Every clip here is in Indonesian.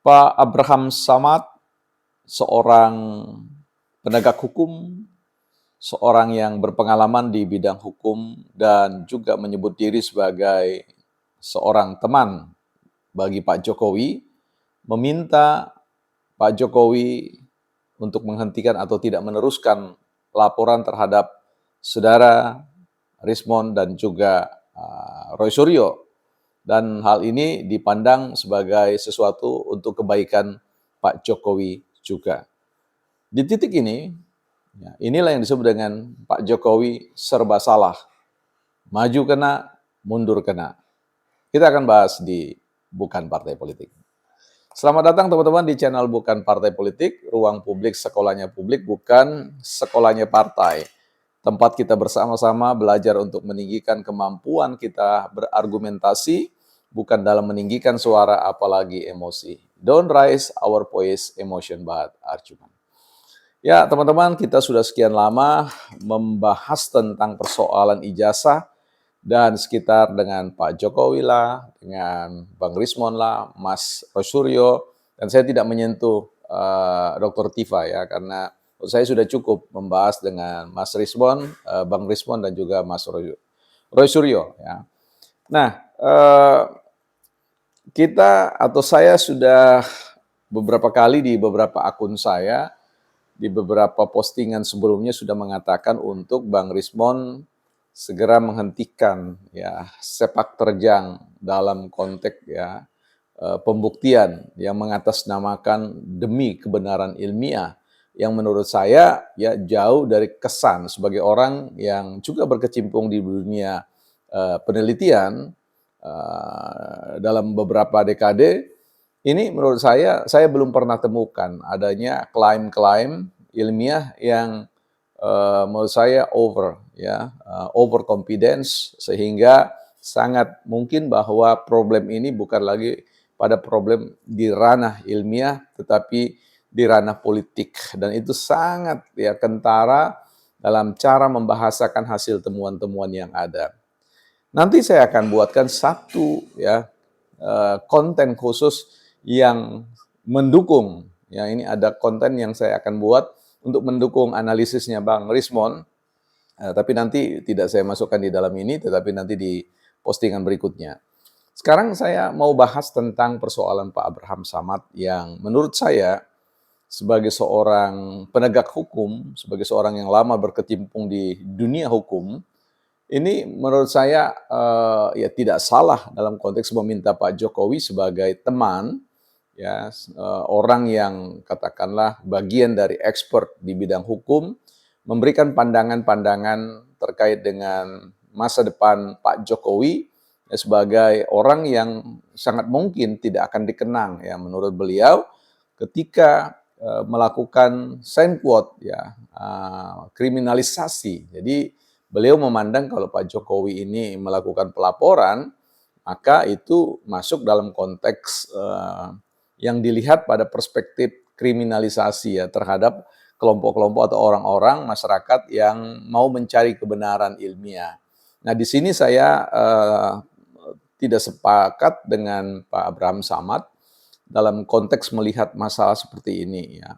Pak Abraham Samad, seorang penegak hukum, seorang yang berpengalaman di bidang hukum dan juga menyebut diri sebagai seorang teman bagi Pak Jokowi, meminta Pak Jokowi untuk menghentikan atau tidak meneruskan laporan terhadap saudara Rismon dan juga Roy Suryo. Dan hal ini dipandang sebagai sesuatu untuk kebaikan Pak Jokowi juga. Di titik ini, inilah yang disebut dengan Pak Jokowi serba salah. Maju kena, mundur kena. Kita akan bahas di Bukan Partai Politik. Selamat datang teman-teman di channel Bukan Partai Politik, ruang publik sekolahnya publik, bukan sekolahnya partai. Tempat kita bersama-sama belajar untuk meninggikan kemampuan kita berargumentasi, bukan dalam meninggikan suara apalagi emosi. Don't raise our voice emotion but argument. Ya teman-teman, kita sudah sekian lama membahas tentang persoalan ijazah dan sekitar dengan Pak Jokowi lah, dengan Bang Rismon lah, Mas Rosuryo, dan saya tidak menyentuh Dr. Tifa ya, karena saya sudah cukup membahas dengan Mas Rismon, Bang Rismon dan juga Mas Roy Suryo ya. Nah, kita atau saya sudah beberapa kali di beberapa akun saya, di beberapa postingan sebelumnya sudah mengatakan untuk Bang Rismon segera menghentikan ya sepak terjang dalam konteks ya pembuktian yang mengatasnamakan demi kebenaran ilmiah yang menurut saya ya jauh dari kesan sebagai orang yang juga berkecimpung di dunia penelitian dalam beberapa dekade. Ini menurut saya belum pernah temukan adanya klaim-klaim ilmiah yang menurut saya over confidence, sehingga sangat mungkin bahwa problem ini bukan lagi pada problem di ranah ilmiah tetapi di ranah politik, dan itu sangat ya kentara dalam cara membahasakan hasil temuan-temuan yang ada. Nanti saya akan buatkan satu ya konten khusus yang mendukung ya, ini ada konten yang saya akan buat untuk mendukung analisisnya Bang Rismon, tapi nanti tidak saya masukkan di dalam ini, tetapi nanti di postingan berikutnya. Sekarang saya mau bahas tentang persoalan Pak Abraham Samad yang menurut saya sebagai seorang penegak hukum, sebagai seorang yang lama berkecimpung di dunia hukum, ini menurut saya ya tidak salah dalam konteks meminta Pak Jokowi sebagai teman, ya orang yang katakanlah bagian dari expert di bidang hukum, memberikan pandangan-pandangan terkait dengan masa depan Pak Jokowi ya, sebagai orang yang sangat mungkin tidak akan dikenang ya menurut beliau ketika melakukan sign quote ya kriminalisasi. Jadi beliau memandang kalau Pak Jokowi ini melakukan pelaporan, maka itu masuk dalam konteks yang dilihat pada perspektif kriminalisasi ya terhadap kelompok-kelompok atau orang-orang masyarakat yang mau mencari kebenaran ilmiah. Nah, di sini saya tidak sepakat dengan Pak Abraham Samad dalam konteks melihat masalah seperti ini ya,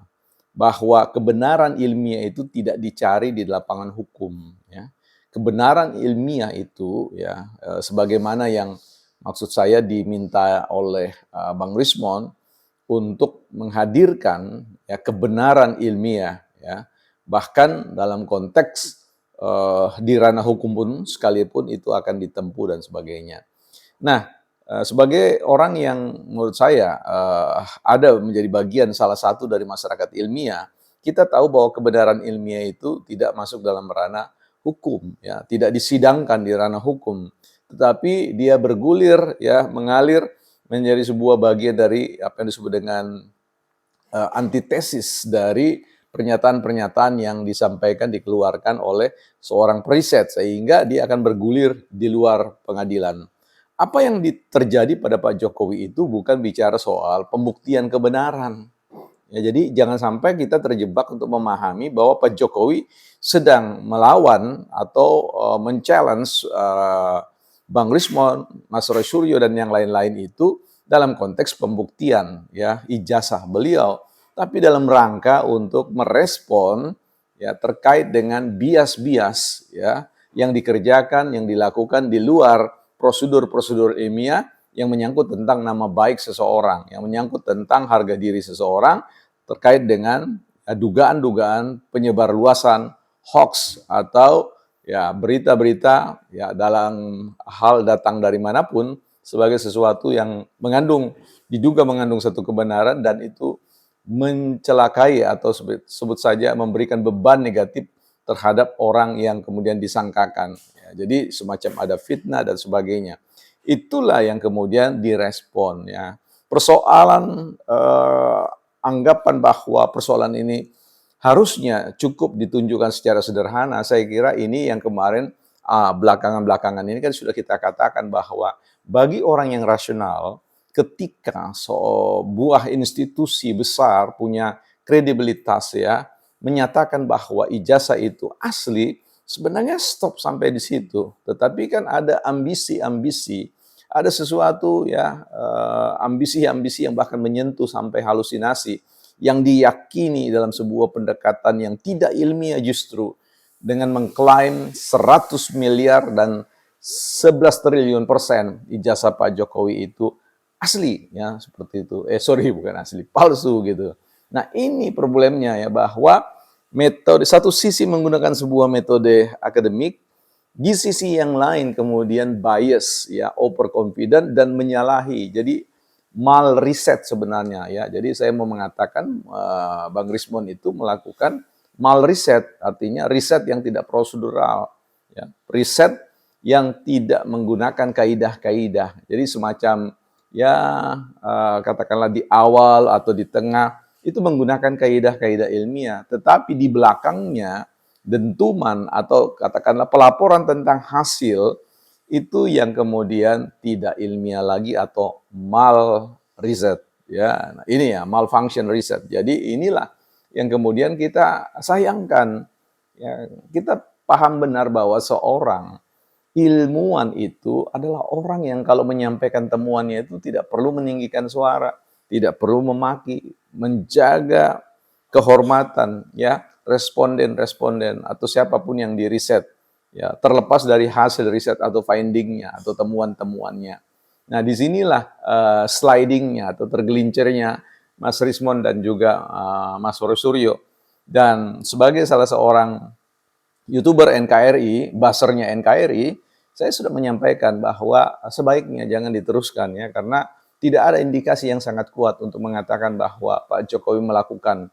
bahwa kebenaran ilmiah itu tidak dicari di lapangan hukum ya. Kebenaran ilmiah itu ya sebagaimana yang maksud saya diminta oleh Bang Rismon untuk menghadirkan ya kebenaran ilmiah ya, bahkan dalam konteks di ranah hukum pun sekalipun itu akan ditempuh dan sebagainya. Nah, sebagai orang yang menurut saya ada menjadi bagian salah satu dari masyarakat ilmiah, kita tahu bahwa kebenaran ilmiah itu tidak masuk dalam ranah hukum, ya, tidak disidangkan di ranah hukum, tetapi dia bergulir, ya, mengalir menjadi sebuah bagian dari apa yang disebut dengan antitesis dari pernyataan-pernyataan yang disampaikan, dikeluarkan oleh seorang periset, sehingga dia akan bergulir di luar pengadilan. Apa yang terjadi pada Pak Jokowi itu bukan bicara soal pembuktian kebenaran. Ya, jadi jangan sampai kita terjebak untuk memahami bahwa Pak Jokowi sedang melawan atau men-challenge Bang Rismon, Mas Roy Suryo dan yang lain-lain itu dalam konteks pembuktian ya ijazah beliau, tapi dalam rangka untuk merespon ya terkait dengan bias-bias ya yang dikerjakan, yang dilakukan di luar prosedur-prosedur ilmiah yang menyangkut tentang nama baik seseorang, yang menyangkut tentang harga diri seseorang terkait dengan dugaan-dugaan penyebar luasan hoax atau ya berita-berita ya dalam hal datang dari manapun sebagai sesuatu yang diduga mengandung satu kebenaran dan itu mencelakai atau sebut saja memberikan beban negatif terhadap orang yang kemudian disangkakan. Ya, jadi semacam ada fitnah dan sebagainya. Itulah yang kemudian direspon ya. Persoalan anggapan bahwa persoalan ini harusnya cukup ditunjukkan secara sederhana. Saya kira ini yang kemarin belakangan-belakangan ini kan sudah kita katakan bahwa bagi orang yang rasional, ketika sebuah institusi besar punya kredibilitas ya, menyatakan bahwa ijazah itu asli, sebenarnya stop sampai di situ. Tetapi kan ada ambisi-ambisi, ada sesuatu ya, ambisi-ambisi yang bahkan menyentuh sampai halusinasi, yang diyakini dalam sebuah pendekatan yang tidak ilmiah justru, dengan mengklaim 100 miliar dan 11 triliun persen ijazah Pak Jokowi itu asli ya seperti itu. Sorry bukan asli, palsu gitu. Nah, ini problemnya ya bahwa metode satu sisi menggunakan sebuah metode akademik, di sisi yang lain kemudian bias ya, overconfident dan menyalahi. Jadi mal riset sebenarnya ya. Jadi saya mau mengatakan Bang Rismon itu melakukan mal riset, artinya riset yang tidak prosedural ya. Riset yang tidak menggunakan kaidah-kaidah. Jadi semacam ya katakanlah di awal atau di tengah itu menggunakan kaidah-kaidah ilmiah, tetapi di belakangnya dentuman atau katakanlah pelaporan tentang hasil itu yang kemudian tidak ilmiah lagi atau mal riset ya. Nah, ini ya malfunction riset. Jadi inilah yang kemudian kita sayangkan ya, kita paham benar bahwa seorang ilmuwan itu adalah orang yang kalau menyampaikan temuannya itu tidak perlu meninggikan suara, tidak perlu memaki, menjaga kehormatan ya responden-responden atau siapapun yang diriset ya, terlepas dari hasil riset atau findingnya atau temuan-temuannya. Nah, disinilah slidingnya atau tergelincirnya Mas Rismon dan juga Mas Suryo. Dan sebagai salah seorang YouTuber NKRI, buzzer-nya NKRI, saya sudah menyampaikan bahwa sebaiknya jangan diteruskan ya, karena tidak ada indikasi yang sangat kuat untuk mengatakan bahwa Pak Jokowi melakukan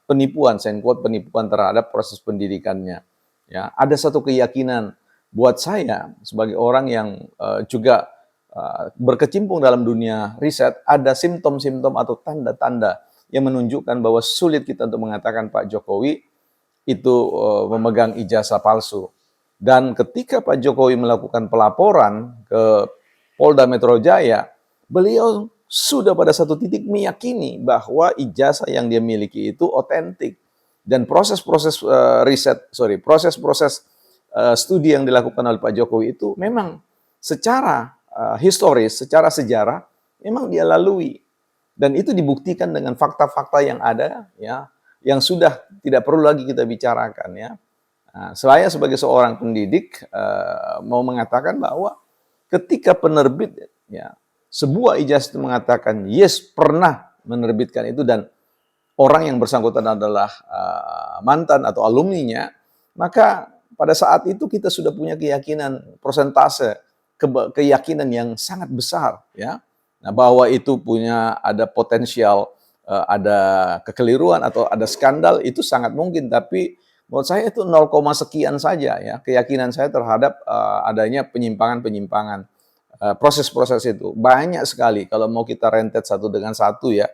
penipuan, penipuan terhadap proses pendidikannya. Ya, ada satu keyakinan buat saya sebagai orang yang juga berkecimpung dalam dunia riset, ada simptom-simptom atau tanda-tanda yang menunjukkan bahwa sulit kita untuk mengatakan Pak Jokowi itu memegang ijazah palsu. Dan ketika Pak Jokowi melakukan pelaporan ke Polda Metro Jaya, beliau sudah pada satu titik meyakini bahwa ijazah yang dia miliki itu otentik. Dan proses-proses proses-proses studi yang dilakukan oleh Pak Jokowi itu memang secara historis, secara sejarah, memang dia lalui. Dan itu dibuktikan dengan fakta-fakta yang ada, ya, yang sudah tidak perlu lagi kita bicarakan, ya. Nah, saya sebagai seorang pendidik mau mengatakan bahwa ketika penerbit ya sebuah ijazah itu mengatakan yes pernah menerbitkan itu dan orang yang bersangkutan adalah mantan atau alumninya, maka pada saat itu kita sudah punya keyakinan persentase keyakinan yang sangat besar ya. Nah, bahwa itu punya ada potensial ada kekeliruan atau ada skandal itu sangat mungkin, tapi menurut saya itu 0, sekian saja ya keyakinan saya terhadap adanya penyimpangan-penyimpangan proses-proses itu banyak sekali kalau mau kita rentet satu dengan satu ya.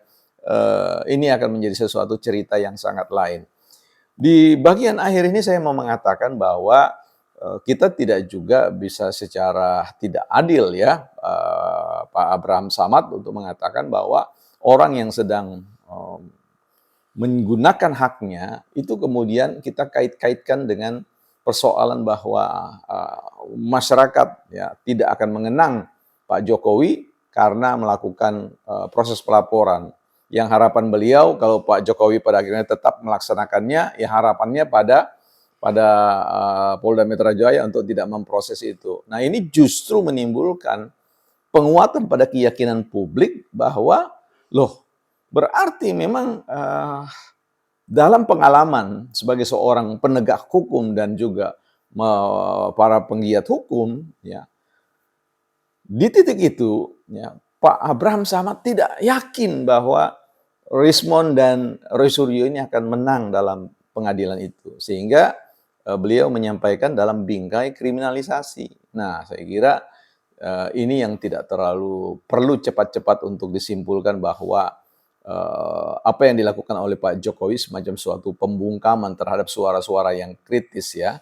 Ini akan menjadi sesuatu cerita yang sangat lain. Di bagian akhir ini saya mau mengatakan bahwa kita tidak juga bisa secara tidak adil ya Pak Abraham Samad untuk mengatakan bahwa orang yang sedang menggunakan haknya itu kemudian kita kait-kaitkan dengan persoalan bahwa masyarakat ya tidak akan mengenang Pak Jokowi karena melakukan proses pelaporan. Yang harapan beliau kalau Pak Jokowi pada akhirnya tetap melaksanakannya, ya harapannya pada Polda Metro Jaya untuk tidak memproses itu. Nah, ini justru menimbulkan penguatan pada keyakinan publik bahwa loh, berarti memang dalam pengalaman sebagai seorang penegak hukum dan juga para penggiat hukum, ya, di titik itu, ya, Pak Abraham Samad tidak yakin bahwa Rismond dan Roy Suryo ini akan menang dalam pengadilan itu. Sehingga beliau menyampaikan dalam bingkai kriminalisasi. Nah, saya kira ini yang tidak terlalu perlu cepat-cepat untuk disimpulkan bahwa apa yang dilakukan oleh Pak Jokowi semacam suatu pembungkaman terhadap suara-suara yang kritis, ya.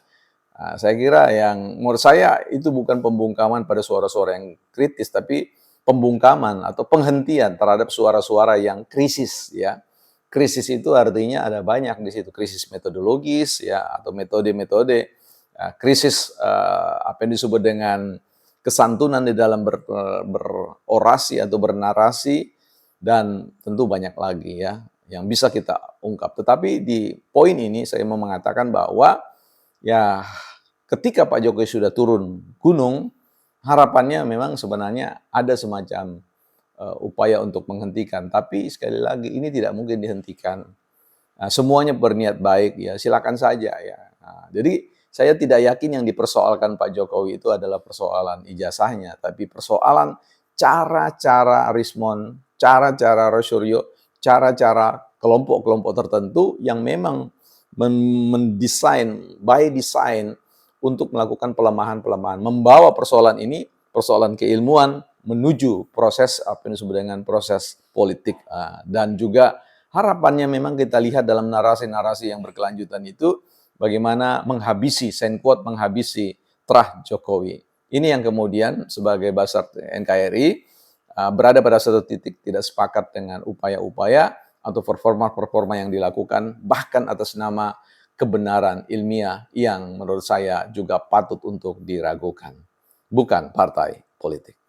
Nah, saya kira yang menurut saya itu bukan pembungkaman pada suara-suara yang kritis, tapi pembungkaman atau penghentian terhadap suara-suara yang krisis, ya. Krisis itu artinya ada banyak di situ, krisis metodologis, ya, atau metode-metode, krisis apa yang disebut dengan kesantunan di dalam berorasi atau bernarasi, dan tentu banyak lagi, ya, yang bisa kita ungkap. Tetapi di poin ini saya mau mengatakan bahwa ya ketika Pak Jokowi sudah turun gunung, harapannya memang sebenarnya ada semacam upaya untuk menghentikan. Tapi sekali lagi ini tidak mungkin dihentikan. Nah, semuanya berniat baik, ya silakan saja, ya. Nah, jadi saya tidak yakin yang dipersoalkan Pak Jokowi itu adalah persoalan ijazahnya, tapi persoalan cara-cara Rismond, cara-cara Roy Suryo, cara-cara kelompok-kelompok tertentu yang memang mendesain, by design, untuk melakukan pelemahan-pelemahan, membawa persoalan ini, persoalan keilmuan, menuju proses apa yang disebut dengan proses politik. Dan juga harapannya memang kita lihat dalam narasi-narasi yang berkelanjutan itu, bagaimana menghabisi, quote, menghabisi terah Jokowi. Ini yang kemudian sebagai Basar NKRI berada pada satu titik tidak sepakat dengan upaya-upaya atau performa-performa yang dilakukan, bahkan atas nama kebenaran ilmiah yang menurut saya juga patut untuk diragukan. Bukan partai politik.